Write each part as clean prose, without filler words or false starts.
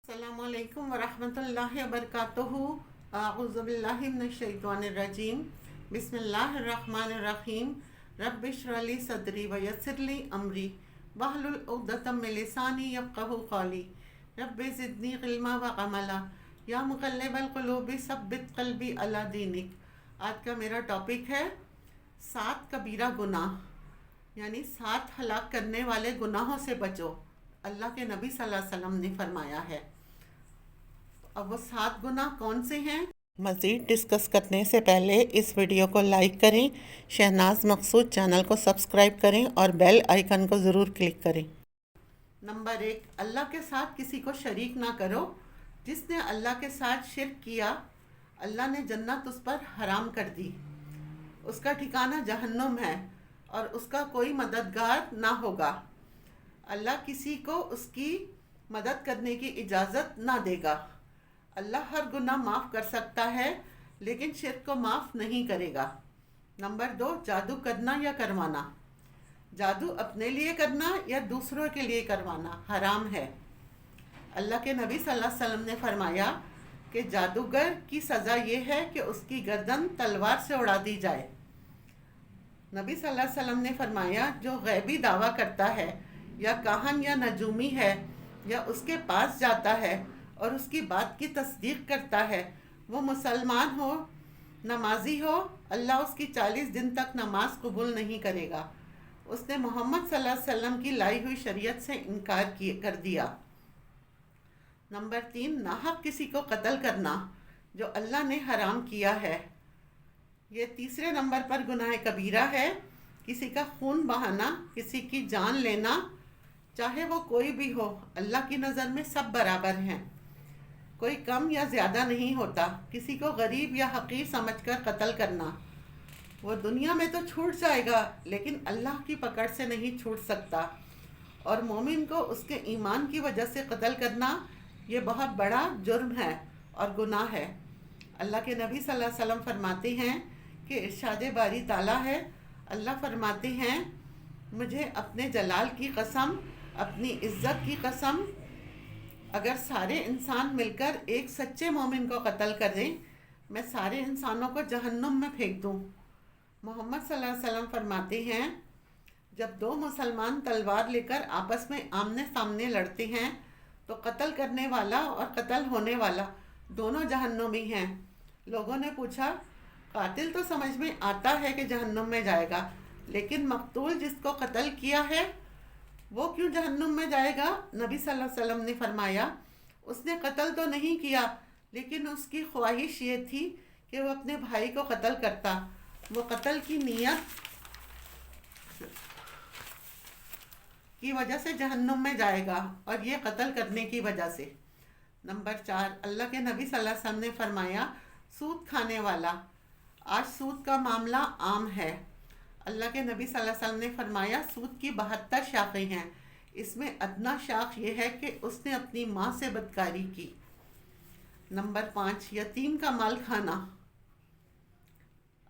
السلام علیکم ورحمۃ اللہ وبرکاتہ۔ اعوذ باللہ من الشیطان الرجیم، بسم اللہ الرحمن الرحیم۔ رب اشرح لی صدری ویسر لی امری واحلل عقدۃ من لسانی یفقہوا قولی۔ رب زدنی علما وعملا یا مقلب القلوب ثبت قلبی علی دینک۔ آج کا میرا ٹاپک ہے 7 کبیرہ گناہ، یعنی 7 ہلاک کرنے والے گناہوں سے بچو۔ اللہ کے نبی صلی اللہ علیہ وسلم نے فرمایا ہے۔ اب وہ 7 گناہ کون سے ہیں؟ مزید ڈسکس کرنے سے پہلے اس ویڈیو کو لائک کریں، شہناز مقصود چینل کو سبسکرائب کریں اور بیل آئیکن کو ضرور کلک کریں۔ نمبر 1، اللہ کے ساتھ کسی کو شریک نہ کرو۔ جس نے اللہ کے ساتھ شرک کیا، اللہ نے جنت اس پر حرام کر دی۔ اس کا ٹھکانہ جہنم ہے اور اس کا کوئی مددگار نہ ہوگا۔ اللہ کسی کو اس کی مدد کرنے کی اجازت نہ دے گا۔ اللہ ہر گناہ معاف کر سکتا ہے لیکن شرک کو معاف نہیں کرے گا۔ نمبر 2، جادو کرنا یا کروانا۔ جادو اپنے لیے کرنا یا دوسروں کے لیے کروانا حرام ہے۔ اللہ کے نبی صلی اللہ علیہ وسلم نے فرمایا کہ جادوگر کی سزا یہ ہے کہ اس کی گردن تلوار سے اڑا دی جائے۔ نبی صلی اللہ علیہ وسلم نے فرمایا جو غیبی دعویٰ کرتا ہے یا کاہن یا نجومی ہے یا اس کے پاس جاتا ہے اور اس کی بات کی تصدیق کرتا ہے، وہ مسلمان ہو، نمازی ہو، اللہ اس کی 40 دن تک نماز قبول نہیں کرے گا۔ اس نے محمد صلی اللہ علیہ وسلم کی لائی ہوئی شریعت سے انکار کر دیا۔ نمبر 3، ناحق کسی کو قتل کرنا جو اللہ نے حرام کیا ہے۔ یہ تیسرے نمبر پر گناہ کبیرہ ہے۔ کسی کا خون بہانا، کسی کی جان لینا، چاہے وہ کوئی بھی ہو، اللہ کی نظر میں سب برابر ہیں، کوئی کم یا زیادہ نہیں ہوتا۔ کسی کو غریب یا حقیر سمجھ کر قتل کرنا، وہ دنیا میں تو چھوٹ جائے گا لیکن اللہ کی پکڑ سے نہیں چھوٹ سکتا۔ اور مومن کو اس کے ایمان کی وجہ سے قتل کرنا، یہ بہت بڑا جرم ہے اور گناہ ہے۔ اللہ کے نبی صلی اللہ علیہ وسلم فرماتے ہیں کہ ارشاد باری تعالیٰ ہے، اللہ فرماتے ہیں مجھے اپنے جلال کی قسم، اپنی عزت کی قسم، اگر سارے انسان مل کر ایک سچے مومن کو قتل کر دیں، میں سارے انسانوں کو جہنم میں پھینک دوں۔ محمد صلی اللہ علیہ وسلم فرماتے ہیں جب 2 مسلمان تلوار لے کر آپس میں آمنے سامنے لڑتے ہیں تو قتل کرنے والا اور قتل ہونے والا دونوں جہنمی ہیں۔ لوگوں نے پوچھا قاتل تو سمجھ میں آتا ہے کہ جہنم میں جائے گا، لیکن مقتول جس کو قتل کیا ہے وہ کیوں جہنم میں جائے گا؟ نبی صلی اللہ علیہ وسلم نے فرمایا اس نے قتل تو نہیں کیا لیکن اس کی خواہش یہ تھی کہ وہ اپنے بھائی کو قتل کرتا، وہ قتل کی نیت کی وجہ سے جہنم میں جائے گا، اور یہ قتل کرنے کی وجہ سے۔ نمبر 4، اللہ کے نبی صلی اللہ علیہ وسلم نے فرمایا سود کھانے والا۔ آج سود کا معاملہ عام ہے۔ اللہ کے نبی صلی اللہ علیہ وسلم نے فرمایا سود کی 72 شاخیں ہیں، اس میں ادنیٰ شاخ یہ ہے کہ اس نے اپنی ماں سے بدکاری کی۔ نمبر 5، یتیم کا مال کھانا۔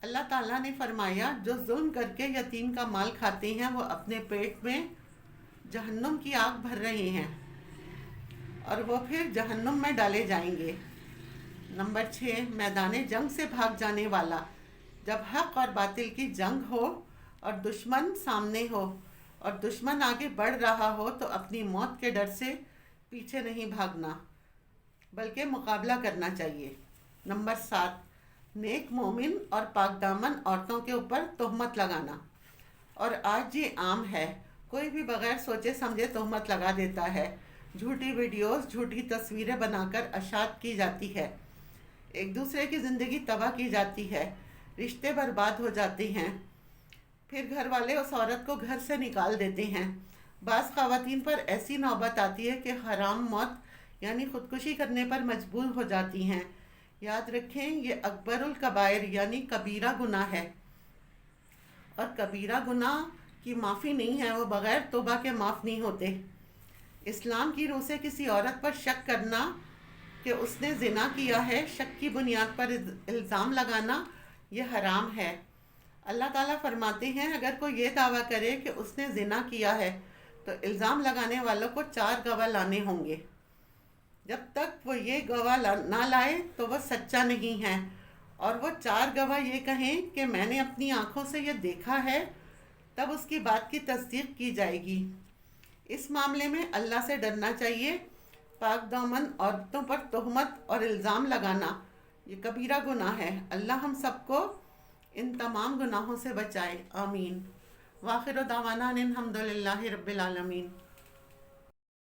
اللہ تعالیٰ نے فرمایا جو ظلم کر کے یتیم کا مال کھاتے ہیں وہ اپنے پیٹ میں جہنم کی آگ بھر رہے ہیں اور وہ پھر جہنم میں ڈالے جائیں گے۔ نمبر 6، میدان جنگ سے بھاگ جانے والا۔ جب حق اور باطل کی جنگ ہو اور دشمن سامنے ہو اور دشمن آگے بڑھ رہا ہو تو اپنی موت کے ڈر سے پیچھے نہیں بھاگنا بلکہ مقابلہ کرنا چاہیے۔ نمبر 7، نیک مومن اور پاک دامن عورتوں کے اوپر تہمت لگانا۔ اور آج یہ عام ہے، کوئی بھی بغیر سوچے سمجھے تہمت لگا دیتا ہے۔ جھوٹی ویڈیوز، جھوٹی تصویریں بنا کر اشاعت کی جاتی ہے، ایک دوسرے کی زندگی تباہ کی جاتی ہے، رشتے برباد ہو جاتے ہیں، پھر گھر والے اس عورت کو گھر سے نکال دیتے ہیں۔ بعض خواتین پر ایسی نوبت آتی ہے کہ حرام موت یعنی خودکشی کرنے پر مجبور ہو جاتی ہیں۔ یاد رکھیں یہ اکبر الکبائر یعنی کبیرہ گناہ ہے، اور کبیرہ گناہ کی معافی نہیں ہے، وہ بغیر توبہ کے معاف نہیں ہوتے۔ اسلام کی روح سے کسی عورت پر شک کرنا کہ اس نے زنا کیا ہے، شک کی بنیاد پر الزام لگانا، یہ حرام ہے۔ اللہ تعالیٰ فرماتے ہیں اگر کوئی یہ دعویٰ کرے کہ اس نے زنا کیا ہے تو الزام لگانے والوں کو 4 گواہ لانے ہوں گے۔ جب تک وہ یہ گواہ نہ لائے تو وہ سچا نہیں ہے، اور وہ 4 گواہ یہ کہیں کہ میں نے اپنی آنکھوں سے یہ دیکھا ہے، تب اس کی بات کی تصدیق کی جائے گی۔ اس معاملے میں اللہ سے ڈرنا چاہیے۔ پاک دامن عورتوں پر تہمت اور الزام لگانا یہ کبیرہ گناہ ہے۔ اللہ ہم سب کو ان تمام گناہوں سے بچائے، آمین۔ وآخر دعوانا ان الحمد للہ رب العالمین۔